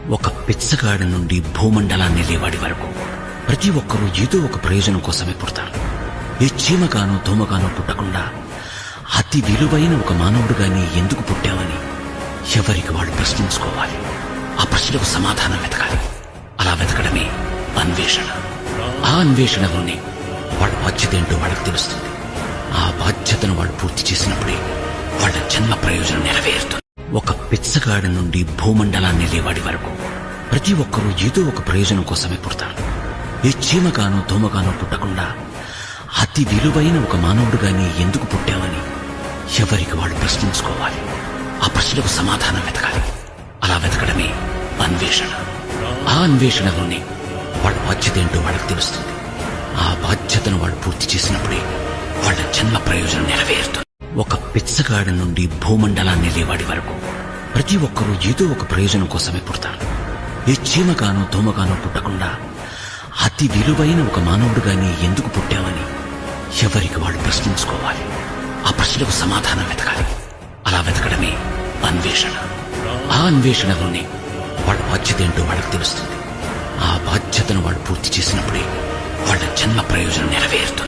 ఒక పిచ్చగాడి నుండి భూమండలాన్ని లేవాడి వరకు ప్రతి ఒక్కరూ ఏదో ఒక ప్రయోజనం కోసమే పుడతారు. ఏ చీమగానో దోమగానో పుట్టకుండా అతి విలువైన ఒక మానవుడుగాని ఎందుకు పుట్టామని ఎవరికి వాళ్ళు ప్రశ్నించుకోవాలి. ఆ ప్రశ్నకు సమాధానం వెతకాలి. అలా వెతకడమే అన్వేషణ. ఆ అన్వేషణలోనే వాళ్ళ బాధ్యత ఏంటో వాళ్ళకి తెలుస్తుంది. ఆ బాధ్యతను వాళ్ళు పూర్తి చేసినప్పుడే వాళ్ళ జన్మ ప్రయోజనం నెరవేరుతుంది. ఒక పిచ్చగాడి నుండి భూమండలాన్ని లేవాడి వరకు ప్రతి ఒక్కరూ ఏదో ఒక ప్రయోజనం కోసమే పుడతారు. ఏ చీమగానో దోమగానో పుట్టకుండా అతి విలువైన ఒక మానవుడుగాని ఎందుకు పుట్టామని ఎవరికి వాళ్ళు ప్రశ్నించుకోవాలి. ఆ ప్రశ్నకు సమాధానం వెతకాలి. అలా వెతకడమే అన్వేషణ. ఆ అన్వేషణలోనే వాళ్ళ బాధ్యత ఏంటో వాళ్ళకి తెలుస్తుంది. ఆ బాధ్యతను వాళ్ళు పూర్తి చేసినప్పుడే వాళ్ళ జన్మ ప్రయోజనం నెరవేరుతుంది. ఒక పిచ్చగాడి నుండి భూమండలాన్ని లేవాడి వరకు ప్రతి ఒక్కరూ ఏదో ఒక ప్రయోజనం కోసమే పుడతారు. ఏ చీమగానో దోమగానో పుట్టకుండా అతి విలువైన ఒక మానవుడుగాని ఎందుకు పుట్టామని ఎవరికి వాళ్ళు ప్రశ్నించుకోవాలి. ఆ ప్రశ్నకు సమాధానం వెతకాలి. అలా వెతకడమే అన్వేషణ. ఆ అన్వేషణలోనే వాళ్ళ బాధ్యత ఏంటో వాళ్ళకి తెలుస్తుంది. ఆ బాధ్యతను వాళ్ళు పూర్తి చేసినప్పుడే వాళ్ళ జన్మ ప్రయోజనం నెరవేరుతుంది.